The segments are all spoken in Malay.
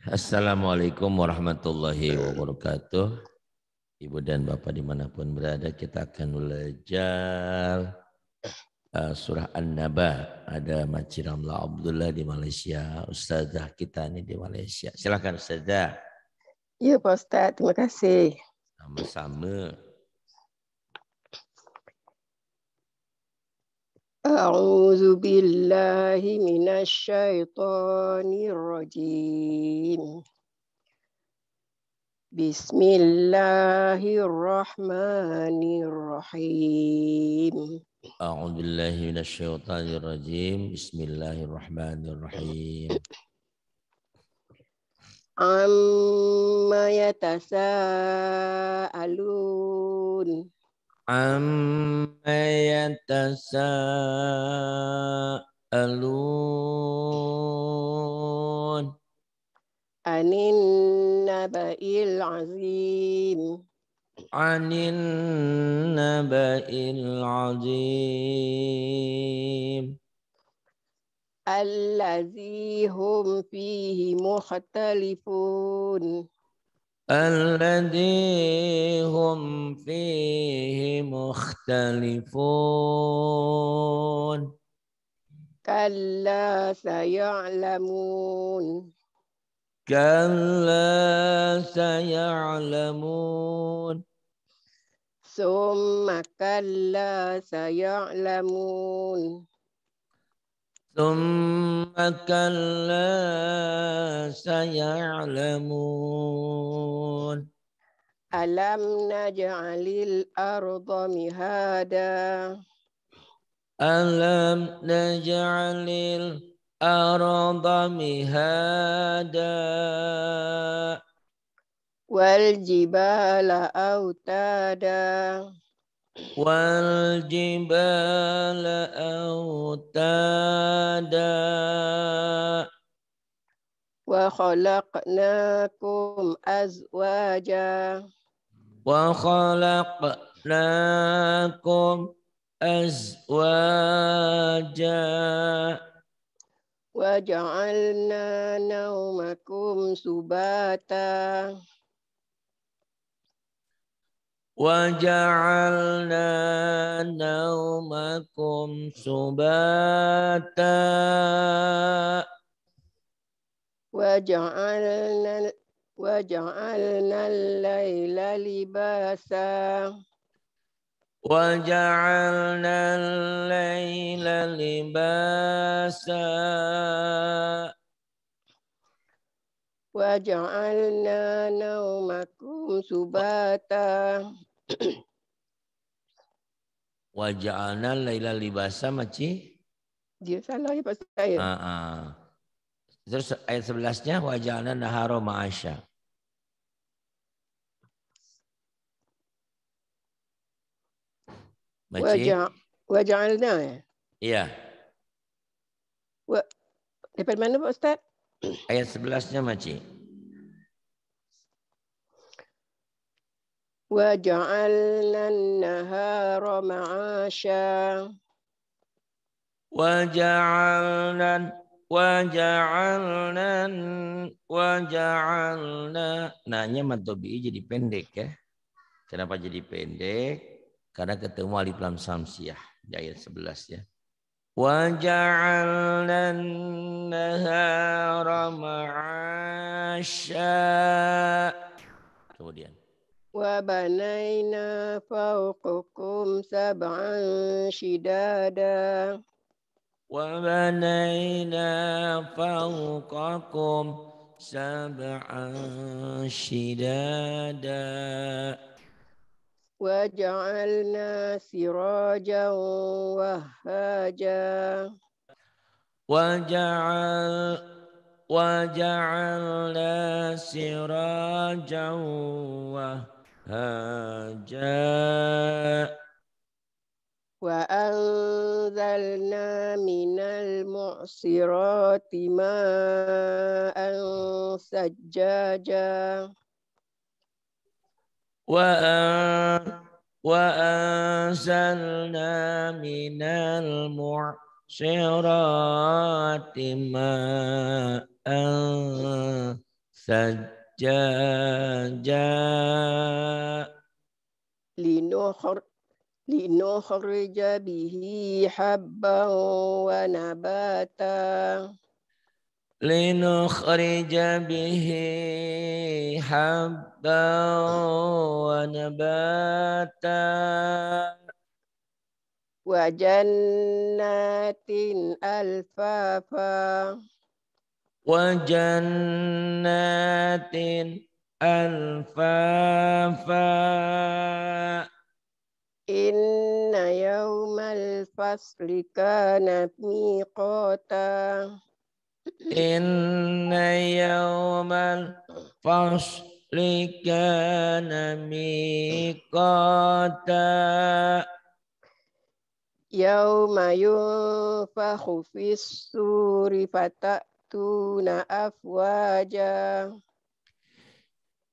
Assalamualaikum warahmatullahi wabarakatuh. Ibu dan Bapak dimanapun berada, kita akan belajar surah An-Naba. Ada Makcik Ramla Abdullah di Malaysia, Ustazah kita ini di Malaysia. Silakan Ustazah. Ya Pak Ustaz, terima kasih. Sama-sama. A'udzu billahi minasyaitonir rajim. Bismillahirrahmanirrahim. A'udzu billahi minasyaitonir rajim. Bismillahirrahmanirrahim. Amma yatasaalun. Amma yatasaalun. Anin naba'il azim. Anin naba'il azim. Allazi hum fihi mukhtalifun. Alladzi hum fihi mukhtalifun. Kalla saya'lamun. Kalla saya'lamun. Summa kalla saya'lamun. Thumma kalla saya'lamun. Alam naj'alil arda mihada. Alam naj'alil arda mihada. Wal jibala autada. Wal jibala autada. Wa khalaqnakum azwaja. Wa khalaqnakum azwaja. Wa ja'alna naumakum subata. Wa ja'alna naumakum subata. Wa ja'alna al-laila libasa. Wa ja'alna al-laila libasa. Wa ja'alna naumakum subata. Wa ja'alna al-laila libasa maci? Dia salah ya Pak saya. Terus ayat 11-nya wa ja'alna nahara ma'asya. Maci? Wa ja'alna ya. Iya. Daripada mana Pak Ustaz? Ayat 11-nya maci. Wa ja'alna an-nahara ma'asya. Wa ja'alna. Nanya matobi jadi pendek ya. Kenapa jadi pendek? Karena ketemu alif lam samsiah di ayat 11 ya. Wa ja'alna an-nahara ma'asya. Kemudian Wa banayna fawqakum sab'an shidada. wa banayna fawqakum sab'an shidada. Wa ja'alna sirajan wahhaja. وجعلنا سراجا وهاجا وأنزلنا من المعصرات ماء ثجاجا. وأنزلنا من المعصرات ماء sajjaja linukhrija bihi habban wa nabata linukhrija bihi habban wa nabata wa jannatin alfafa wa jannatin alfafa inna yawmal fasli kana miqata inna yawmal fasli kana miqata yawma yunfakhu fis suri fatatuna afwaja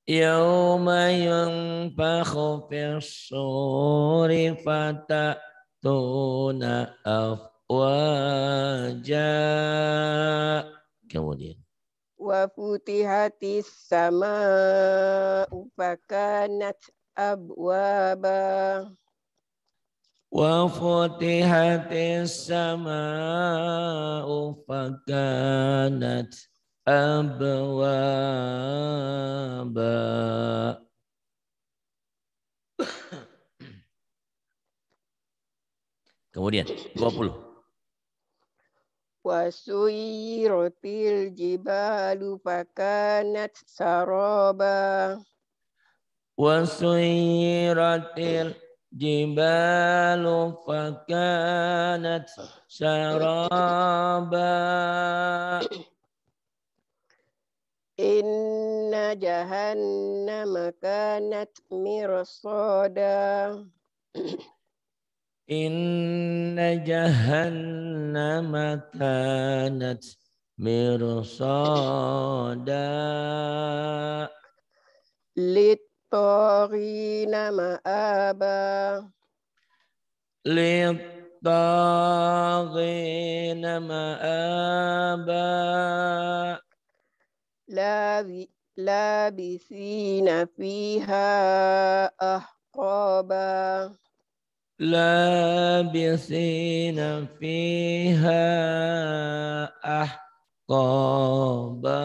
yawma yunfakhu fis suri fatatuna afwaja. Kemudian wa futihatis sama'u fakanat abwaba wa futihatis sama'u fakanat abwaba. Kemudian 20. wa suyiratil jibalu fakanat saraba Wa suyiratil jibalu fakanat saraba. inna jahannama kanat mirsada Inna jahannama kanat mirsada littagina ma'aba littagina ma'aba labisina fiha ahqaba labisina fiha ahqaba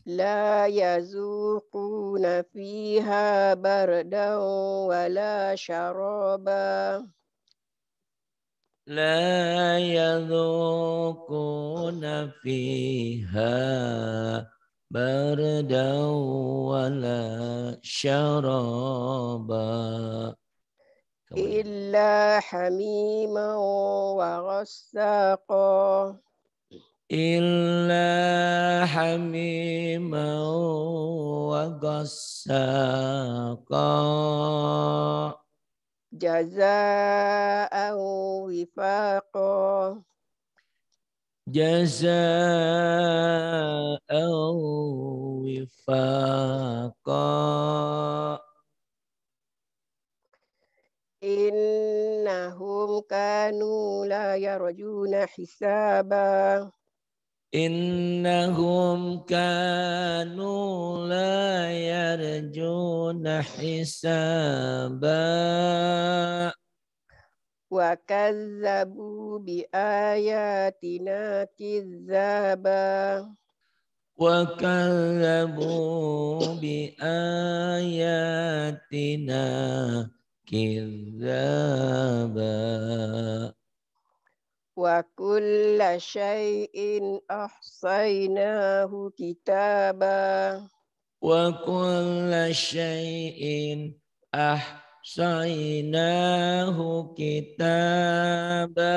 la yazuquna fiha bardan wala syaraba la yadhuquna fiha bardan wala syaraba. Kemudian illa hamiman wa ghassaqa illa hamiman wa ghassaqa jazaan wifaqa jazaa'an wifaqa. innahum kanu la yarjuna hisaba Innahum kanu la yarjuna hisaba wa kazzabu bi ayatina kizzaba wa kadzabu bi ayatina kidzaba wa kulla syai'in ahsaynahu kitaba wa kulla syai'in ahsaynahu kitaba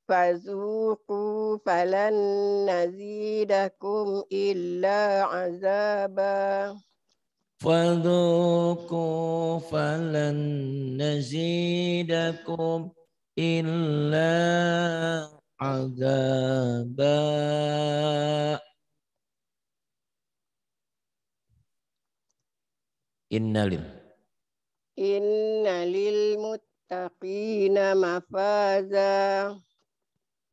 fazuqu falan nazidakum illa azaba fadhuku falan nazidakum illa azaba. Innalil inna lil muttaqina mafaza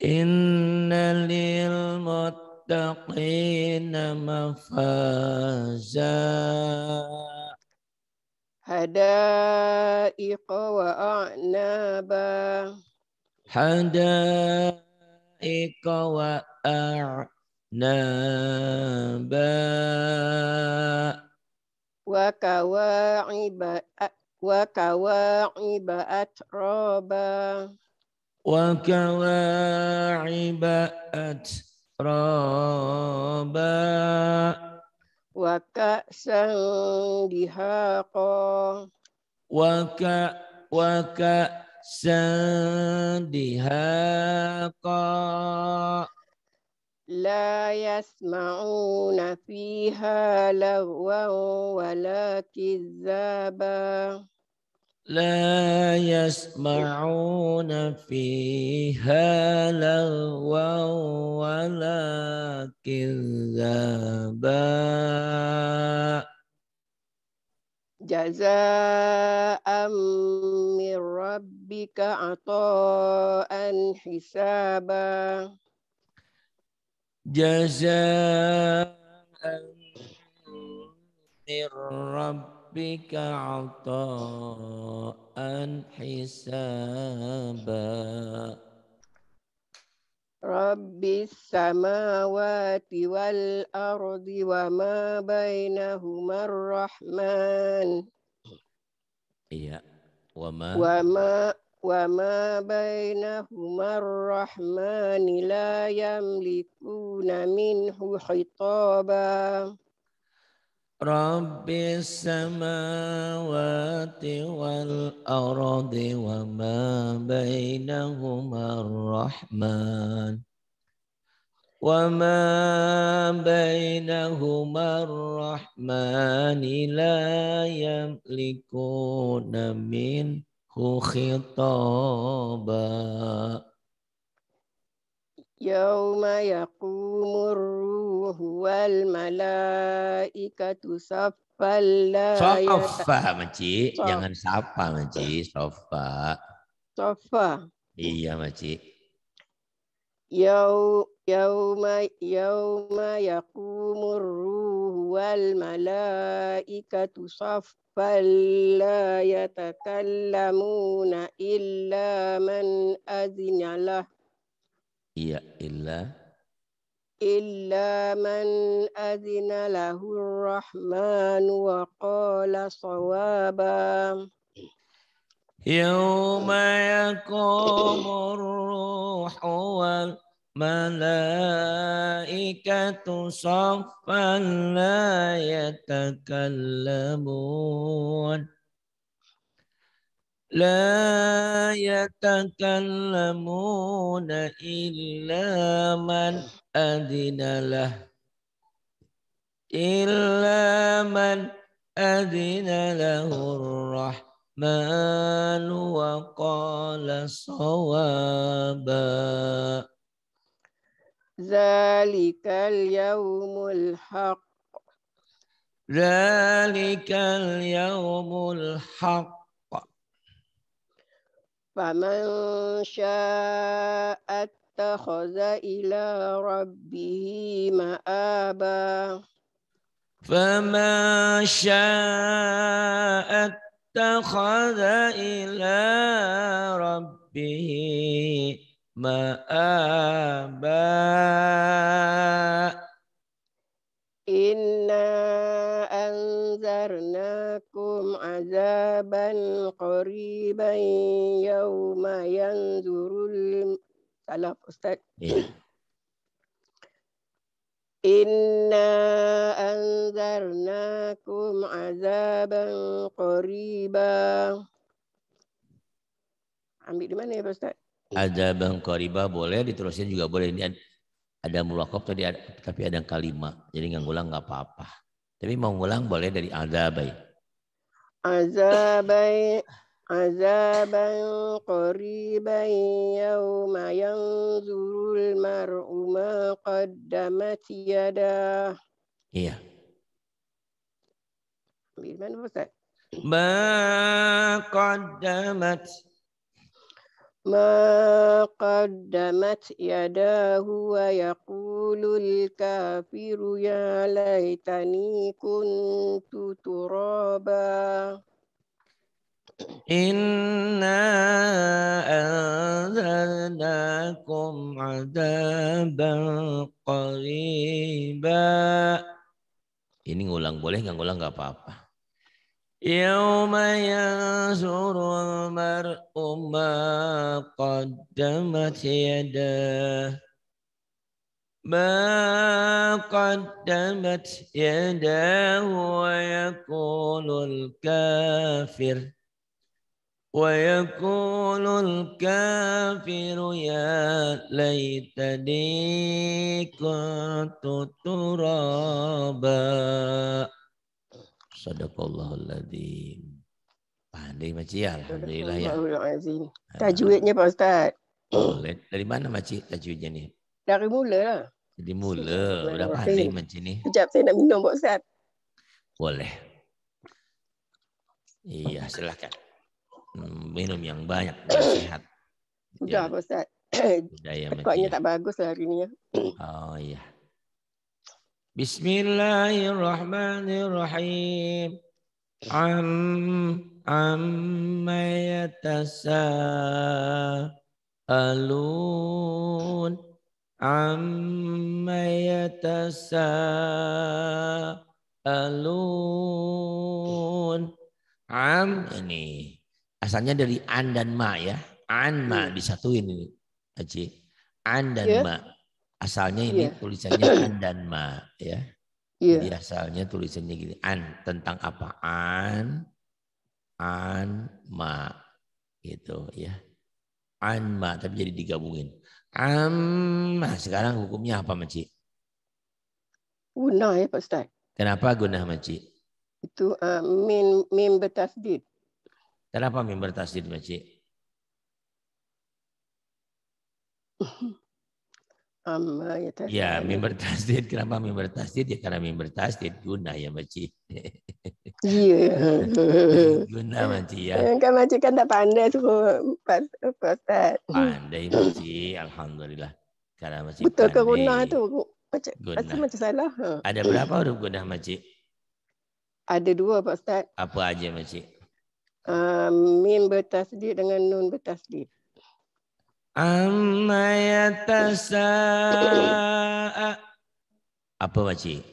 Inna lil muttaqina mafaza. Hadaiqa wa a'naba. Hadaiqa wa a'naba. Wa kawa'iba atraba. Wa kawa'iba atraba. Wa ka'san dihaqa. Wa ka'san dihaqa. La yasma'una fiha lagwan wala kizzaba. La yasma'una fiha lagwan wala kizzaba. Jaza'an min rabbika ata'an hisaba. Jazaan min rabbika ata'an hisaba. Rabbis samawati wal ardi wa ma bainahuma ar-rahman. Iya. Wa ma bainahuma ar-rahman la yamlikuna minhu khitaba. Rabbis samawati wal ardi wa ma bainahuma ar-rahman. Wa ma bainahuma ar-rahman la yamlikuna minhu khitaba. Yauma yaqumur ruhu wal malaikatu saffan la Sofa, Maci. Jangan sapa, Maci. Sofa. Sofa. Iya, Maci. Yauma yaqumur ruhu wal malaikatu saffan la yatakallamuna illa man azina lah. Iya, illa man azina lahur rahman wa qala sawaba. Yauma yaqumur ruhu wal malaikatu saffan la yatakallamun. La yatakallamuna illa man adinalah. Illa man adinalahur rahman wa qala sawaba. Zalikal yaumul haq. Zalikal yaumul haq. Faman syaa'a attakhadha ila rabbihi ma'aba. Faman syaa'a attakhadha ila rabbihi ma'aba. Inna anzarnakum azaban qariban yawma yanzurul salah Ustaz. Inna anzarnakum azaban qariba. Ambil di mana ya Ustaz? Azaban qariba boleh, diterusin juga boleh. Ini ada mulaqab tapi ada kalimat. Jadi nggak ngulang nggak apa-apa. Tapi mau ngulang boleh dari azabai. Azaban qariban yawma yanzurul mar'u ma qaddamat yadah. Iya. Ambil mana Ustaz? Ma qaddamat ما قدمت يداه ويقول الكافر يا ليتني كنت ترابا Inna anzalnakum adaban qariba. Ini ngulang boleh, nggak ngulang nggak apa-apa. Yauma yanzurul mar'u ma qaddamat yadah. ما قدمت يداه ويقول الكافر يا ليتني كنت ترابا. Sadaqallahul adzim. Pandai Maci, alhamdulillah ya. Astagfirullahalazim. Tajwidnya Pak Ustaz. Boleh. Dari mana Maci tajwidnya nih? Dari mula lah. Jadi mula, udah pandai Maci nih. Sekejap saya nak minum Pak Ustaz. Boleh. Iya, silakan. Minum yang banyak, biar sehat. Sudah Pak Ustaz. Budaya Tekuknya Maci. tak bagus lah hari ni. Oh iya. Bismillahirrahmanirrahim. Amma yatasaalun. Amma yatasaalun. Ini asalnya dari an dan ma ya. An ma disatuin ini. Haji. An dan ma. Asalnya ini tulisannya an dan ma ya. Jadi asalnya tulisannya gini, an tentang apa? An ma gitu ya. An ma tapi jadi digabungin. Amma sekarang hukumnya apa Maci? Gunah ya Pak Ustaz. Kenapa gunah Maci? Itu mim bertasdid. Kenapa mim bertasdid Maci? Amma Ya, mim bertasdid. Kenapa mim bertasdid? Ya karena mim bertasdid guna ya Maci. Iya. Guna Maci ya. Kan Maci kan tak pandai tu Pak Ustaz. Pandai Maci, alhamdulillah. Karena Maci betul pandai. Betul ke guna tu? Macam salah. Ada berapa huruf guna Maci? Ada 2 Pak Ustaz. Apa aja Maci? Mim bertasdid dengan nun bertasdid. Amma yatasa'a. Apa Maci?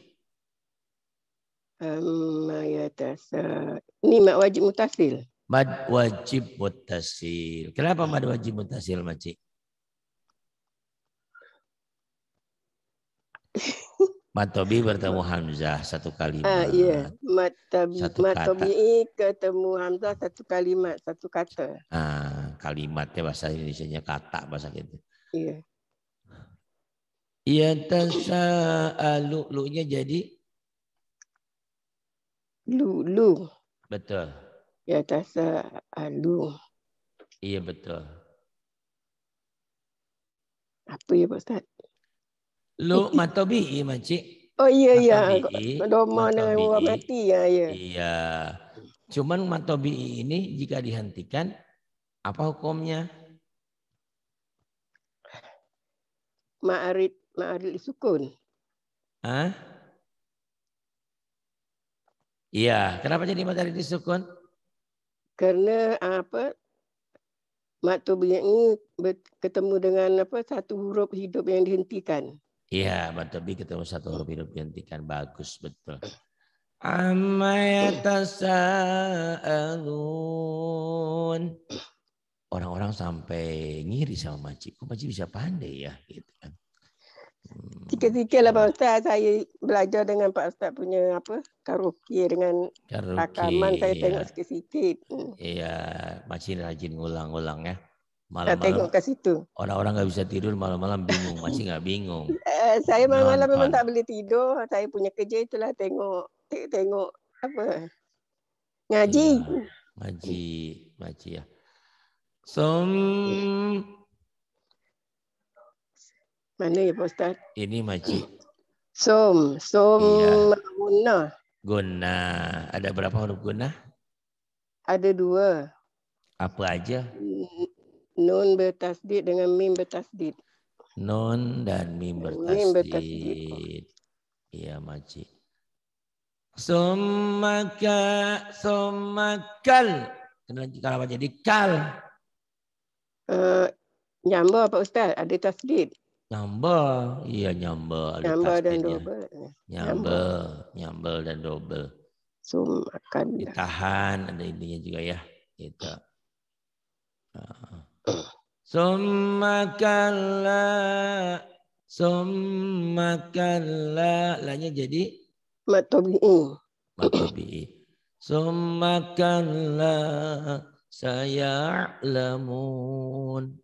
Amma yatasa'a. Ini mak wajib mutasil. Mad wajib mutasil. Kenapa mad wajib mutasil Maci? Mad tobi bertemu hamzah satu kalimat. Iya. Satu Mad kata. tobi'i ketemu hamzah satu kalimat, satu kata. Kalimatnya bahasa Indonesianya kata bahasa gitu. Iya. Yatasa'alu, lu-nya jadi Lu. betul. Yatasa'alu. Iya betul. Apa ya Pak Ustaz? Lu matobi'i Maci. Oh iya. Doma dengan orang mati ya. Iya. Cuman matobi'i ini jika dihentikan apa hukumnya? Ma'arid sukun. Iya, kenapa jadi ma'arid sukun? Karena mat tobi'i ini ketemu dengan satu huruf hidup yang dihentikan. Iya, matobi ketemu satu huruf hidup dihentikan, bagus betul. Amma yatasa'alun. Orang-orang sampai ngiri sama Maci. Kok Maci bisa pandai ya? Gitu kan. Tiga-tiga lah Pak Ustaz. Saya belajar dengan Pak Ustaz punya karaoke dengan rakaman. Saya tengok sikit-sikit. Iya, Maci rajin ngulang-ngulang ya. Malam-malam tengok ke situ. Orang-orang nggak bisa tidur malam-malam bingung. Maci nggak bingung. Saya malam-malam memang tak boleh tidur. Saya punya kerja itulah tengok ngaji. Iya, ngaji ya. Mana ya Pak Ustaz? Ini Maci. Iya. Guna. Ada berapa huruf guna? Ada 2. Apa aja? Nun bertasdid dengan mim bertasdid. Nun dan mim bertasdid. Iya, makcik. Summakal. Kenapa jadi kal? Nyamba Pak Ustaz, ada tasdid. Nyamba, iya nyamba. Ada Nyamba dan tasdidnya. double. Nyambel dan double. Summakal. Ditahan, ada intinya juga ya. Gitu. Summakalla. Lanya jadi? Matobi'i. Summakalla saya'lamun.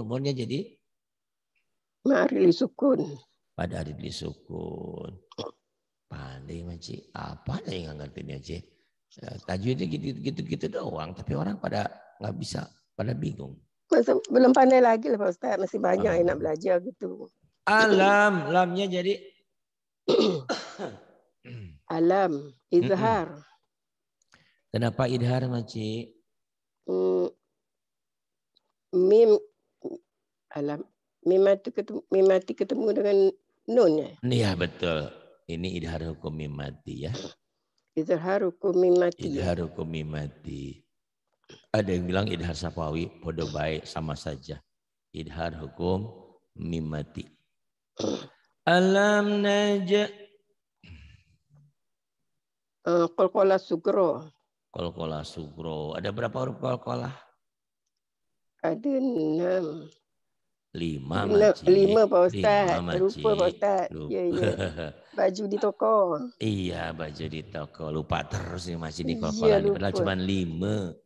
Munnya jadi? Ma'rili sukun. Pada hari disukun. Pandai makcik. Apa ada yang nggak ngerti nih Cik? Tajwidnya gitu-gitu doang. Tapi orang pada nggak bisa. Pada bingung. Belum pandai lagi lah Pak Ustaz. Masih banyak yang nak belajar gitu. Alam. Lamnya jadi? Alam. Izhar. Kenapa idhar makcik? Mim. Alam. Mimati ketemu dengan nun ya? Iya betul. Ini idhar hukum mimati ya. Izhar hukum mimati. Idhar hukum mimati. Ada yang bilang idhar safawi, podo baik sama saja. Idhar hukum mimati. Alam naja. Qalqalah sugro. Qalqalah sugro. Ada berapa huruf qalqalah? Ada 6. 5 makcik. 5 Pak Ustaz. Lupa Pak Ustaz. Ya. Baju di toko. Iya, baju di toko. Lupa terus nih masih di qalqalah. Ya, Padahal cuma 5.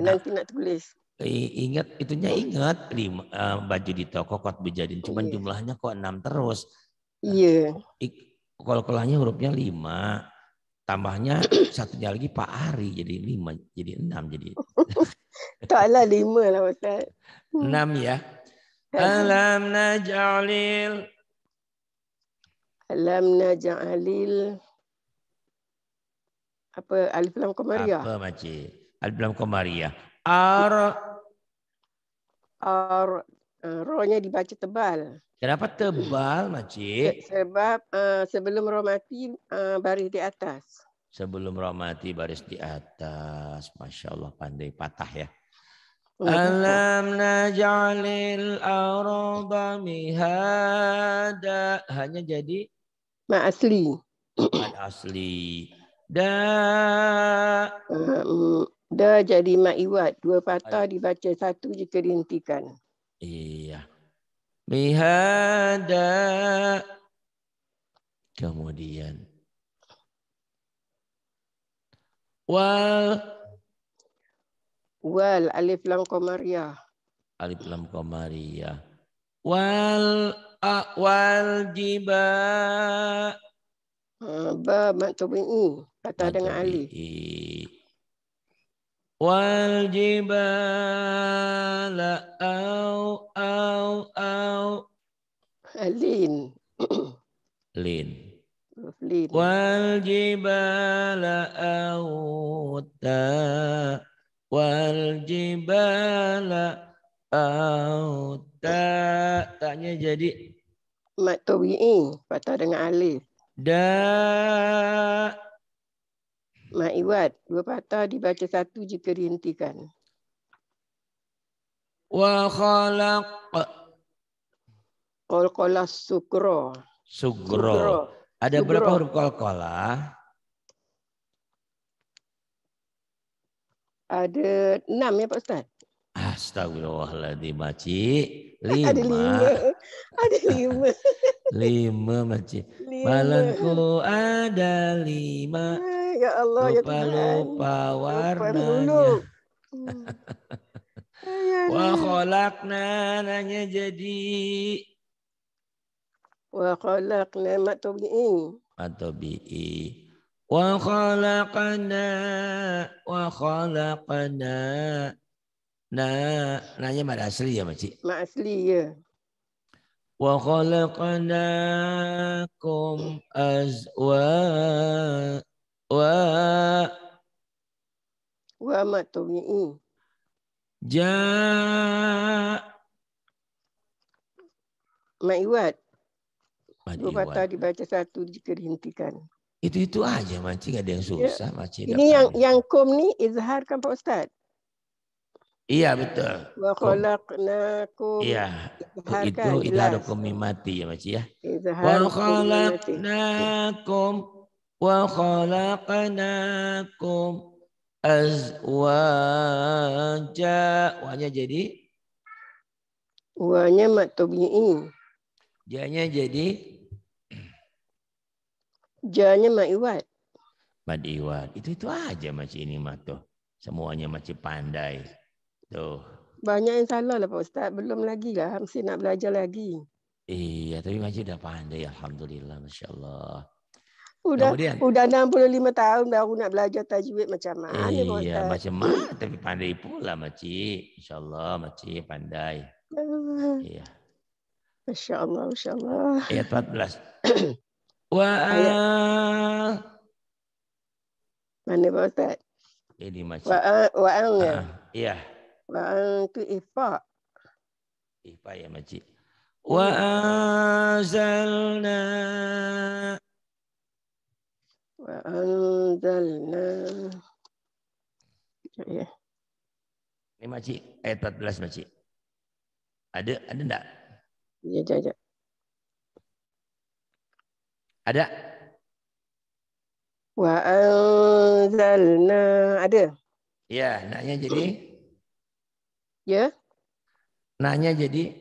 Nanti nak tulis. Ingat, ingat 5 baju di toko kot bejadin. Cuman jumlahnya kok 6 terus. Iya. Qalqalahnya hurufnya 5. Tambahnya satunya lagi Pak Ari jadi 5, jadi 6 jadi. Taklah 5 lah Ustaz. 6 ya. Alam naj'alil. Alam naj'alil. Apa alif lam qamariyah? Apa makcik? Alif lam qamariyah. Ro-nya dibaca tebal. Kenapa tebal makcik? Sebab sebelum ro mati baris di atas. Sebelum ro mati baris di atas. Masya Allah pandai patah ya. Alam naj'alil arda mihada. Hanya jadi mad asli. Mad asli. Da jadi mad iwad. 2 patah dibaca 1 jika dihentikan. Iya. Mihada. Kemudian wal alif lam qamariyah. Alif lam qamariyah. Wal jiba. Ba mad tabi'i. Patah dengan alif. Wal jibala au. Lin. Wal jibala auta. Wal jibala auta. Tanya jadi mad tabi'i. Patah dengan alif. Mad iwad. 2 patah dibaca 1 jika dihentikan. Wa khalaq. Qalqalah sugro. Ada berapa huruf qalqalah? Ada 6 ya Pak Ustaz? Astagfirullahaladzim makcik. 5. Ada 5. 5 makcik. Balanku ada 5. Ya Allah, ya Tuhan. Lupa warnanya. Wa khalaqna nanya jadi. Wa khalaqna mad tabi'i. Wa khalaqna. Nanya mad asli ya makcik? Mad asli ya. Wa khalaqnakum wa mad tabi'i. Mat Iwat. Mad Dua patah dibaca satu jika dihentikan. Itu aja makcik, ada yang susah makcik. Ini yang kom ni izhar kan Pak Ustaz? Iya betul. Wa khalaqnakum. Iya. Itu jelas. Hukum mimati ya makcik ya. Izhar wa khalaqnakum azwaja. Wanya jadi? Wanya mat tabi'i. Janya jadi? Janya mat Iwat. Mad Iwat. Itu aja makcik ini mah tuh. Semuanya makcik pandai. Tuh. Banyak yang salah lah Pak Ustaz. Belum lagi lah. Mesti nak belajar lagi. Iya, tapi makcik dah pandai. Alhamdulillah. Masya Allah. Udah 65 tahun baru nak belajar tajwid macam mana Pak Ustaz? Iya, macam mana tapi pandai pula makcik. Insya Allah makcik pandai. Iya. Masya Allah, Masya Allah. Ayat 14. Mana Pak Ustaz? Ini makcik. Wa'ang ya? Iya. Wa'ang itu ifa. Ifa ya makcik. Wa'anzalna. Wa'anzalna. Ya. Ini makcik, ayat 14 makcik. Ada enggak? Ya. Ada? Wa'anzalna. Ada? Ya, naknya jadi? Ya. Naknya jadi?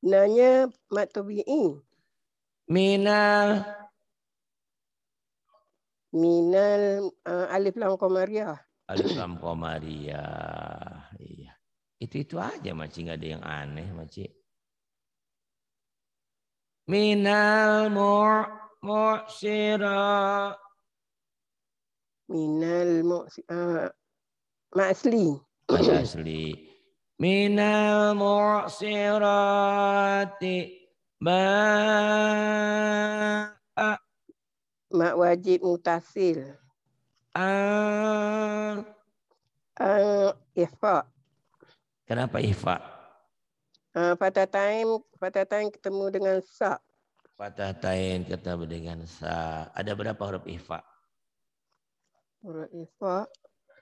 Naknya mat tabi'i. Minal alif lam qamariyah. Alif lam qamariyah. Iya. Itu aja makcik, enggak ada yang aneh makcik. Minal mu'sira. Minal mu'sira. Asli. Ada asli. Minal mu'sirati ma'a. Mak wajib mutasil. Ifa. Kenapa ifa? Fatatain ketemu dengan sa. Fatatain ketemu dengan sa. Ada berapa huruf ifa? Huruf ifa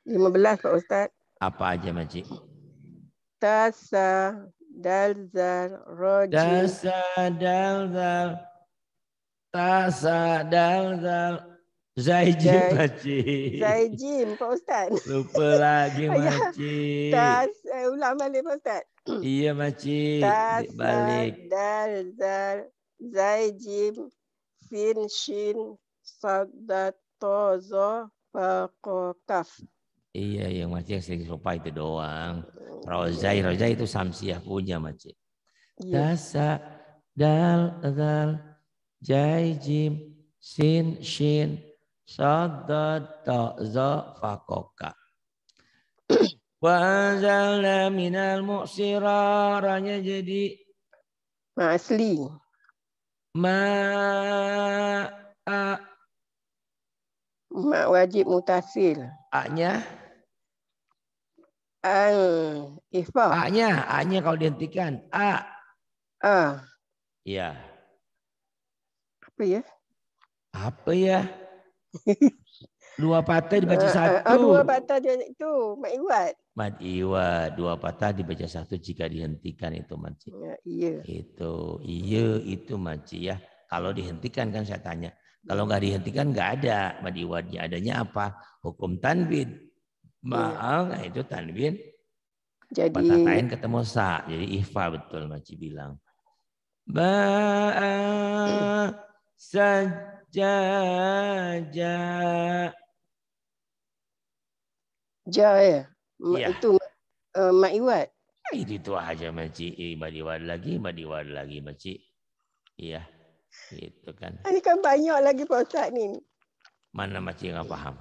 15 Pak Ustaz. Apa aja makcik? Tasa, dalzal, rojim. Tasa, dalzal. Zaijim makcik. Zaijim Pak Ustaz. Lupa lagi makcik. Ulang balik Pak Ustaz. Iya makcik. Tasa, dalzal, zaijim, sin, shin, sadat, tozo, kaf. Iya, yang makcik yang sering lupa itu doang. Rozai itu samsiah punya makcik. Tasa, dalzal, zaijim, sin, shin, sadat, tozo, fakoka. Wa anzalna minal mu'siraranya jadi asli. Mak wajib mutasil. A-nya? Ifa. A-nya kalau dihentikan. A. Iya. Apa ya? Dua patah dibaca satu. Dua patah itu mat iwat. Mad iwat, dua patah dibaca satu jika dihentikan itu makcik. Iya. Itu makcik ya. Kalau dihentikan kan saya tanya. Kalau nggak dihentikan nggak ada mad iwatnya. Adanya apa? Hukum tanwin. Nah itu tanwin. Jadi patatain ketemu sa. Jadi ifa betul makcik bilang. Sajaja. Ya. Itu mak iwat. Itu aja makcik. Madiwad lagi makcik. Iya. Itu kan. Ini kan banyak lagi Pak Ustaz ni. Mana makcik nggak paham?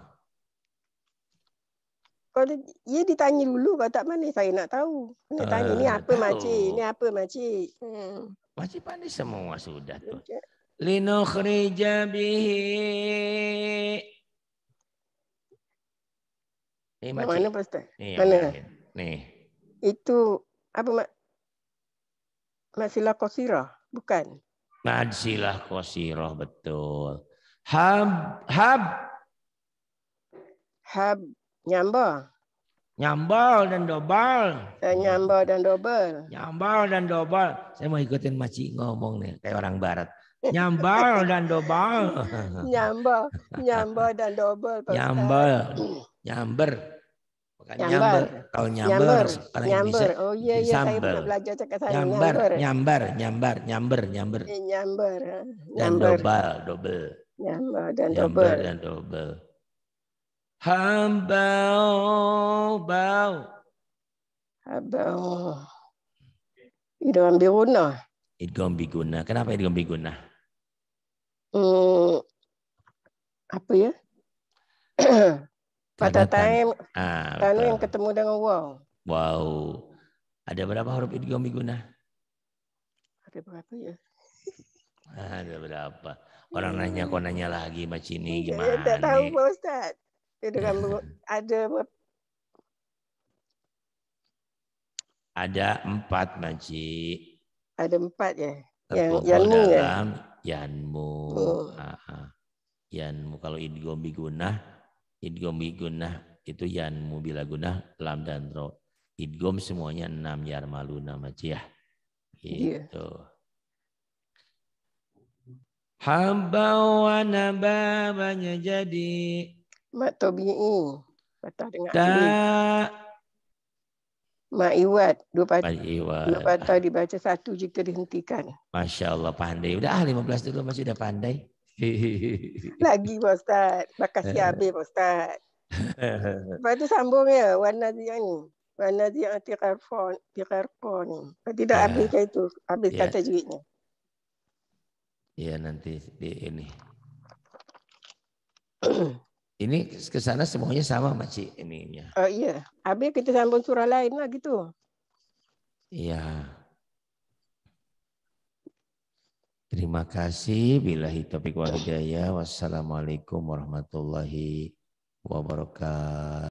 Kalau dia ditanya dulu, kalau tak mana saya nak tahu. Nak tanya ni apa makcik? Ni apa makcik? Makcik pandai semua sudah tuh. Linukhrija bihi. Mana Pak Ustaz? Nih, mana? Nih. Itu apa Masilah Qasirah, bukan? Masilah Qasirah, betul. Hab. Nyambal. Nyambal dan dobal. Nyambal dan dobel. Nyambal dan dobal. Saya mau ikutin Maci ngomong nih, kayak orang barat. Nyambal dan dobal. Nyambal dan dobel. Nyamber. Bukan nyamber. Kalau nyamber, orang Indonesia. Oh iya, saya pernah belajar cakap sana. Nyamber. Dan dobel. Nyambal dan dobel. Habau. Idgham bigunnah. Idgham bigunnah. Kenapa idgham bigunnah? Apa ya? Pada time yang ketemu dengan waw. Wow. Ada berapa huruf idgham bigunnah? Ada berapa ya? Ada berapa? Orang nanya lagi macam ini gimana? Tak tahu Pak Ustaz. Ada 4 Maci. Ada 4 ya. Yang dalam yanmu. Yanmu kalau idgham bigunnah itu yanmu bila gunnah lam dan ro. Idgham semuanya 6 yarmaluna Maci ya. Gitu. Habba wa naba banyak jadi. Mat tabi'i. Patah dengan Ma'iwat. 2 patah dibaca 1 jika dihentikan. Masya Allah pandai. Udah 15 dulu masih udah pandai. Lagi Pak Ustaz. Makasih habis Pak Ustaz. Lepas tu sambung ya. Warna zi'an tiqarqon. Tidak habiskan itu. Habiskan tajwidnya. Iya nanti di ini. Ini ke sana semuanya sama Maci ininya. Oh iya. Habis kita sambung surah lain lah gitu. Iya. Terima kasih. Billahi taufiq wal hidayah. Wassalamualaikum warahmatullahi wabarakatuh.